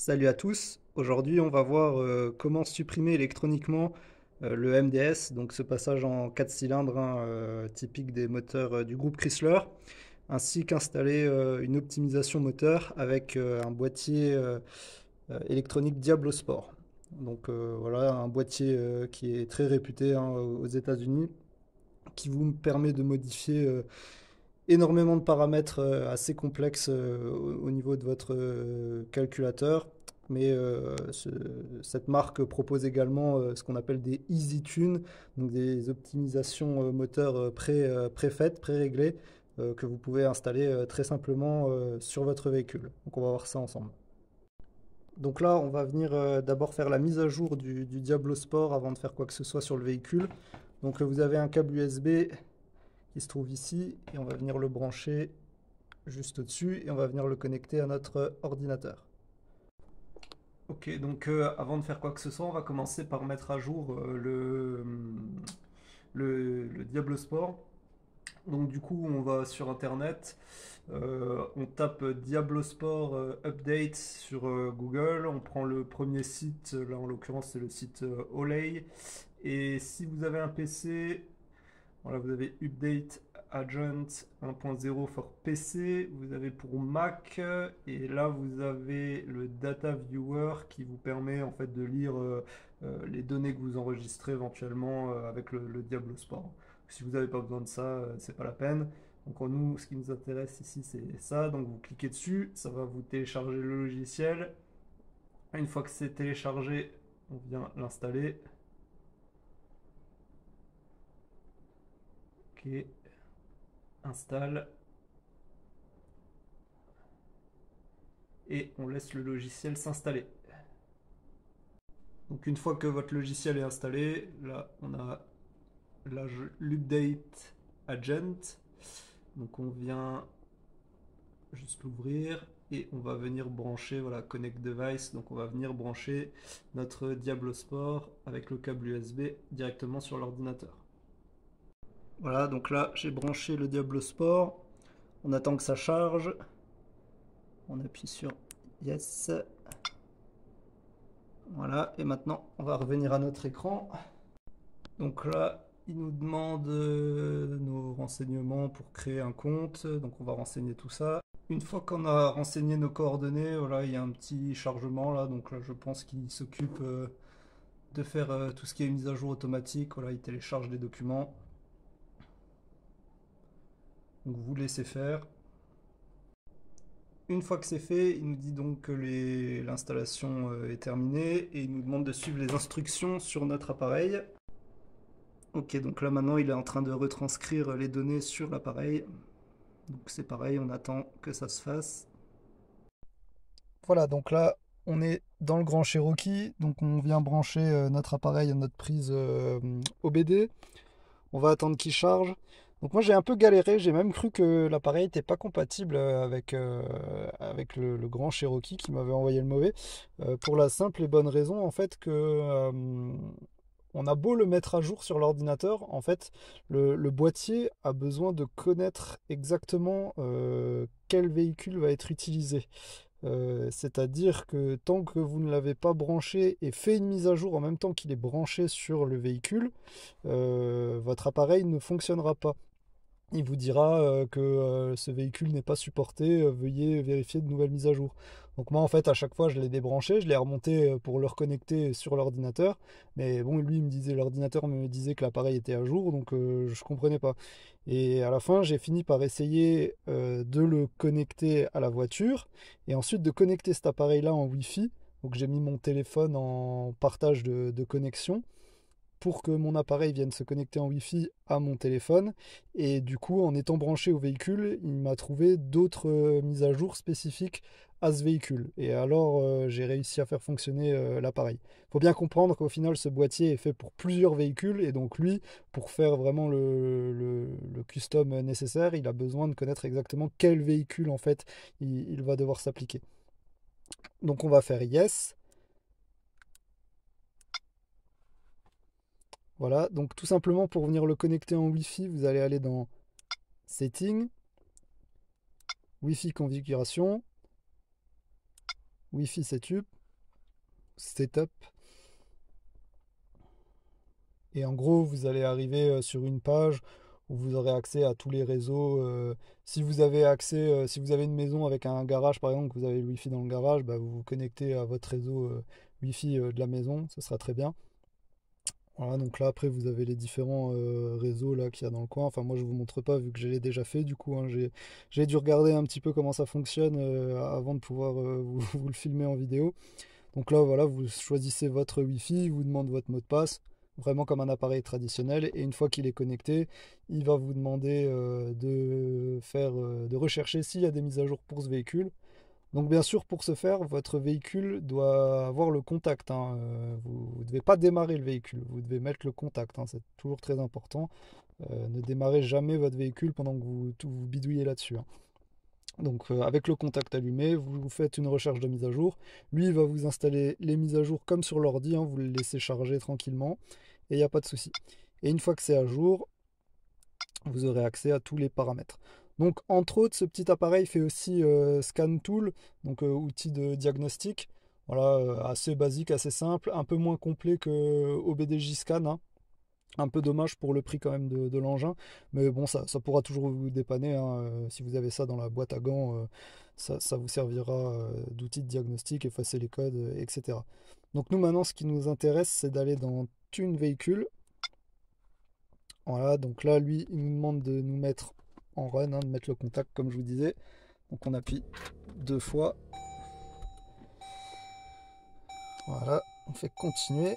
Salut à tous, aujourd'hui on va voir comment supprimer électroniquement le MDS, donc ce passage en 4 cylindres hein, typique des moteurs du groupe Chrysler, ainsi qu'installer une optimisation moteur avec un boîtier électronique Diablo Sport. Donc voilà un boîtier qui est très réputé hein, aux États-Unis, qui vous permet de modifier énormément de paramètres assez complexes au niveau de votre calculateur. Mais cette marque propose également ce qu'on appelle des Easy Tune, donc des optimisations moteurs préfaites, pré-réglées, que vous pouvez installer très simplement sur votre véhicule. Donc on va voir ça ensemble. Donc là, on va venir d'abord faire la mise à jour du Diablo Sport avant de faire quoi que ce soit sur le véhicule. Donc vous avez un câble USB qui se trouve ici et on va venir le brancher juste au-dessus et on va venir le connecter à notre ordinateur. Ok, donc avant de faire quoi que ce soit, on va commencer par mettre à jour le Diablo Sport. Donc du coup, on va sur Internet, on tape Diablo Sport Update sur Google, on prend le premier site, là en l'occurrence c'est le site Olay, et si vous avez un PC, voilà, vous avez Update Agent 1.0 for PC, vous avez pour Mac, et là vous avez le Data Viewer qui vous permet en fait de lire les données que vous enregistrez éventuellement avec le Diablo Sport. Si vous n'avez pas besoin de ça, c'est pas la peine. Donc nous, ce qui nous intéresse ici, c'est ça. Donc vous cliquez dessus, ça va vous télécharger le logiciel. Une fois que c'est téléchargé, on vient l'installer. Ok, installe. Et on laisse le logiciel s'installer. Donc une fois que votre logiciel est installé, là on a l'Update Agent. Donc on vient juste l'ouvrir et on va venir brancher, voilà, Connect Device. Donc on va venir brancher notre Diablo Sport avec le câble USB directement sur l'ordinateur. Voilà, donc là j'ai branché le Diablo Sport. On attend que ça charge. On appuie sur Yes. Voilà, et maintenant on va revenir à notre écran. Donc là, il nous demande nos renseignements pour créer un compte. Donc on va renseigner tout ça. Une fois qu'on a renseigné nos coordonnées, voilà, il y a un petit chargement là. Donc là, je pense qu'il s'occupe de faire tout ce qui est mise à jour automatique. Voilà, il télécharge les documents. Donc vous laissez faire. Une fois que c'est fait, il nous dit donc que l'installation est terminée et il nous demande de suivre les instructions sur notre appareil. Ok, donc là maintenant il est en train de retranscrire les données sur l'appareil. Donc c'est pareil, on attend que ça se fasse. Voilà, donc là on est dans le Grand Cherokee, donc on vient brancher notre appareil à notre prise OBD. On va attendre qu'il charge. Donc moi j'ai un peu galéré, j'ai même cru que l'appareil n'était pas compatible avec le Grand Cherokee qui m'avait envoyé le mauvais. Pour la simple et bonne raison en fait que on a beau le mettre à jour sur l'ordinateur, en fait, le boîtier a besoin de connaître exactement quel véhicule va être utilisé. C'est-à-dire que tant que vous ne l'avez pas branché et fait une mise à jour en même temps qu'il est branché sur le véhicule, votre appareil ne fonctionnera pas. Il vous dira que ce véhicule n'est pas supporté, veuillez vérifier de nouvelles mises à jour. Donc moi en fait à chaque fois je l'ai débranché, je l'ai remonté pour le reconnecter sur l'ordinateur, mais bon lui il me disait l'ordinateur me disait que l'appareil était à jour, donc je comprenais pas. Et à la fin j'ai fini par essayer de le connecter à la voiture et ensuite de connecter cet appareil là en Wi-Fi. Donc j'ai mis mon téléphone en partage de connexion pour que mon appareil vienne se connecter en Wi-Fi à mon téléphone. Et du coup, en étant branché au véhicule, il m'a trouvé d'autres mises à jour spécifiques à ce véhicule. Et alors, j'ai réussi à faire fonctionner l'appareil. Il faut bien comprendre qu'au final, ce boîtier est fait pour plusieurs véhicules. Et donc, lui, pour faire vraiment le custom nécessaire, il a besoin de connaître exactement quel véhicule, en fait, il va devoir s'appliquer. Donc, on va faire Yes. Voilà, donc tout simplement pour venir le connecter en Wi-Fi, vous allez aller dans Settings, Wi-Fi configuration. Wi-Fi setup. Et en gros, vous allez arriver sur une page où vous aurez accès à tous les réseaux. Si vous avez accès, si vous avez une maison avec un garage, par exemple, que vous avez le Wi-Fi dans le garage, bah, vous vous connectez à votre réseau Wi-Fi de la maison, ce sera très bien. Voilà, donc là, après, vous avez les différents réseaux là qu'il y a dans le coin. Enfin, moi, je vous montre pas vu que je l'ai déjà fait. Du coup, hein, j'ai dû regarder un petit peu comment ça fonctionne avant de pouvoir vous le filmer en vidéo. Donc là, voilà, vous choisissez votre Wi-Fi, il vous demande votre mot de passe, vraiment comme un appareil traditionnel. Et une fois qu'il est connecté, il va vous demander de rechercher s'il y a des mises à jour pour ce véhicule. Donc bien sûr, pour ce faire, votre véhicule doit avoir le contact, hein. Vous ne devez pas démarrer le véhicule, vous devez mettre le contact, hein, c'est toujours très important. Ne démarrez jamais votre véhicule pendant que vous bidouillez là-dessus, hein. Donc avec le contact allumé, vous faites une recherche de mise à jour. Lui, il va vous installer les mises à jour comme sur l'ordi, hein, vous le laissez charger tranquillement et il n'y a pas de souci. Et une fois que c'est à jour, vous aurez accès à tous les paramètres. Donc entre autres, ce petit appareil fait aussi Scan Tool, donc outil de diagnostic. Voilà, assez basique, assez simple, un peu moins complet que OBDJ Scan, hein. Un peu dommage pour le prix quand même de l'engin, mais bon, ça pourra toujours vous dépanner, hein, si vous avez ça dans la boîte à gants, ça vous servira d'outil de diagnostic, effacer les codes, etc. Donc nous maintenant, ce qui nous intéresse, c'est d'aller dans Tune Véhicule. Voilà, donc là, lui, il nous demande de nous mettre en run, hein, de mettre le contact comme je vous disais. Donc on appuie 2 fois. Voilà, on fait continuer.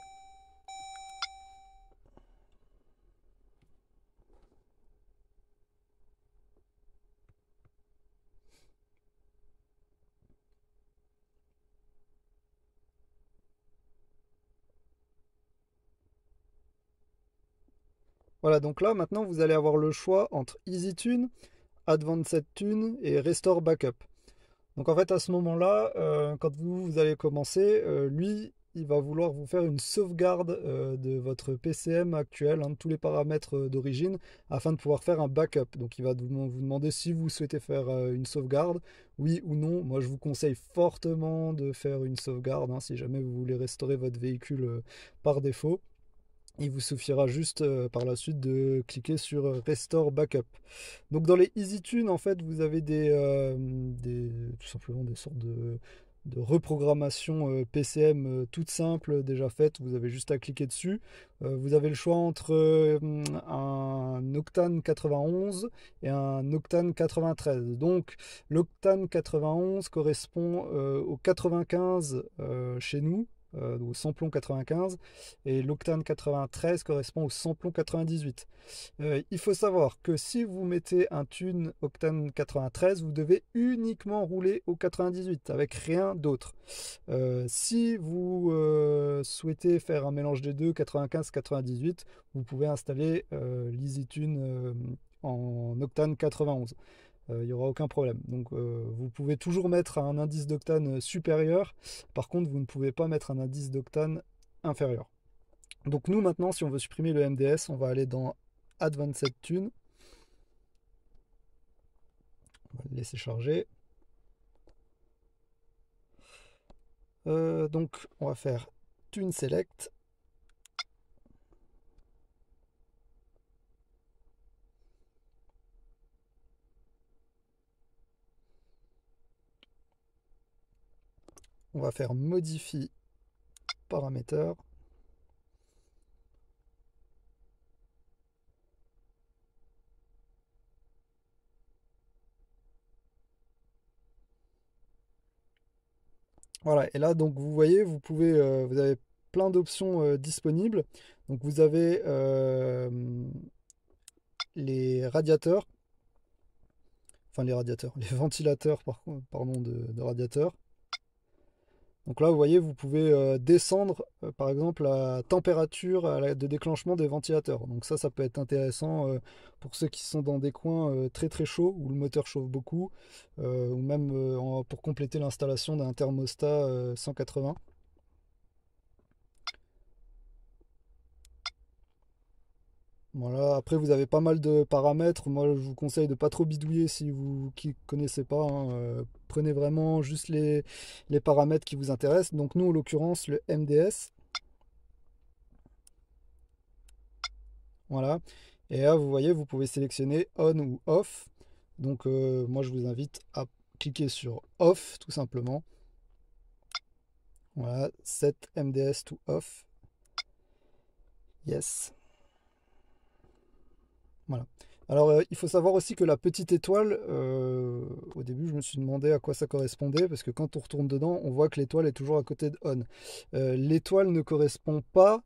Voilà, donc là, maintenant, vous allez avoir le choix entre EasyTune, Advanced Tune et Restore Backup. Donc en fait, à ce moment-là, quand vous allez commencer, lui, il va vouloir vous faire une sauvegarde de votre PCM actuel, hein, de tous les paramètres d'origine, afin de pouvoir faire un backup. Donc il va vous demander si vous souhaitez faire une sauvegarde, oui ou non. Moi, je vous conseille fortement de faire une sauvegarde, hein, si jamais vous voulez restaurer votre véhicule par défaut. Il vous suffira juste par la suite de cliquer sur Restore Backup. Donc dans les EasyTunes, en fait, vous avez tout simplement des sortes de reprogrammation PCM toutes simples déjà faites. Vous avez juste à cliquer dessus. Vous avez le choix entre un Octane 91 et un Octane 93. Donc l'Octane 91 correspond au 95 chez nous, au samplon 95, et l'Octane 93 correspond au samplon 98. Il faut savoir que si vous mettez un tune Octane 93, vous devez uniquement rouler au 98 avec rien d'autre. Si vous souhaitez faire un mélange des deux, 95-98, vous pouvez installer l'EasyTune en Octane 91. Il n'y aura aucun problème. Donc vous pouvez toujours mettre un indice d'octane supérieur. Par contre, vous ne pouvez pas mettre un indice d'octane inférieur. Donc nous maintenant, si on veut supprimer le MDS, on va aller dans Advanced Tune. On va le laisser charger. Donc on va faire Tune Select. On va faire Modify Parameter. Voilà, et là donc vous voyez, vous avez plein d'options disponibles. Donc vous avez les radiateurs, enfin les radiateurs, les ventilateurs pardon, de radiateurs. Donc là, vous voyez, vous pouvez descendre, par exemple, la température de déclenchement des ventilateurs. Donc ça peut être intéressant pour ceux qui sont dans des coins très très chauds, où le moteur chauffe beaucoup, ou même pour compléter l'installation d'un thermostat 180. Voilà, après vous avez pas mal de paramètres. Moi je vous conseille de pas trop bidouiller si vous qui connaissez pas, hein. Prenez vraiment juste les paramètres qui vous intéressent. Donc nous en l'occurrence le MDS. Voilà. Et là vous voyez, vous pouvez sélectionner on ou off. Donc moi je vous invite à cliquer sur off tout simplement. Voilà, set MDS to off. Yes. Voilà. Alors, il faut savoir aussi que la petite étoile, au début, je me suis demandé à quoi ça correspondait, parce que quand on retourne dedans, on voit que l'étoile est toujours à côté de on. L'étoile ne correspond pas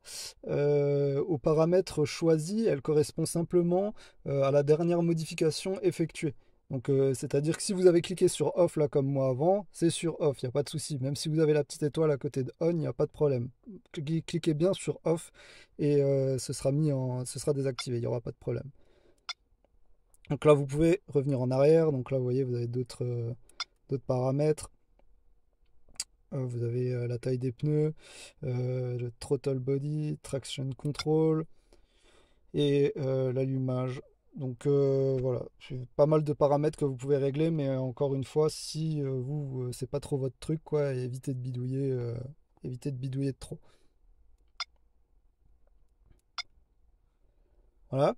aux paramètres choisis, elle correspond simplement à la dernière modification effectuée. Donc, c'est-à-dire que si vous avez cliqué sur off là comme moi avant, c'est sur off, il n'y a pas de souci. Même si vous avez la petite étoile à côté de on, il n'y a pas de problème. Cliquez bien sur off et ce sera désactivé, il n'y aura pas de problème. Donc là, vous pouvez revenir en arrière. Donc là, vous voyez, vous avez d'autres paramètres. Vous avez la taille des pneus, le throttle body, traction control et l'allumage. Donc voilà, c'est pas mal de paramètres que vous pouvez régler, mais encore une fois, si c'est pas trop votre truc, quoi, évitez de bidouiller de trop. Voilà.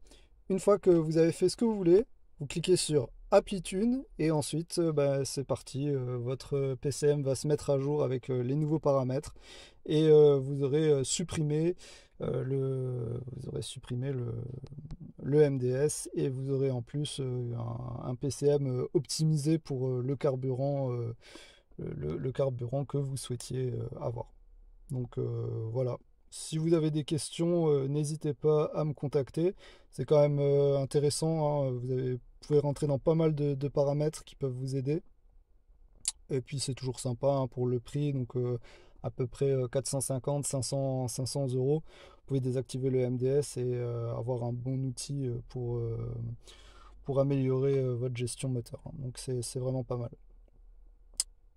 Une fois que vous avez fait ce que vous voulez, vous cliquez sur Appli Tune et ensuite bah, c'est parti. Votre PCM va se mettre à jour avec les nouveaux paramètres et vous aurez supprimé le MDS et vous aurez en plus un PCM optimisé pour le carburant que vous souhaitiez avoir. Donc voilà. Si vous avez des questions, n'hésitez pas à me contacter. C'est quand même intéressant, hein. Vous pouvez rentrer dans pas mal de paramètres qui peuvent vous aider. Et puis c'est toujours sympa, hein, pour le prix, donc à peu près 450, 500 euros. Vous pouvez désactiver le MDS et avoir un bon outil pour améliorer votre gestion moteur, hein. Donc c'est vraiment pas mal.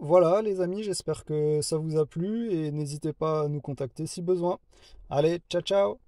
Voilà les amis, j'espère que ça vous a plu et n'hésitez pas à nous contacter si besoin. Allez, ciao ciao!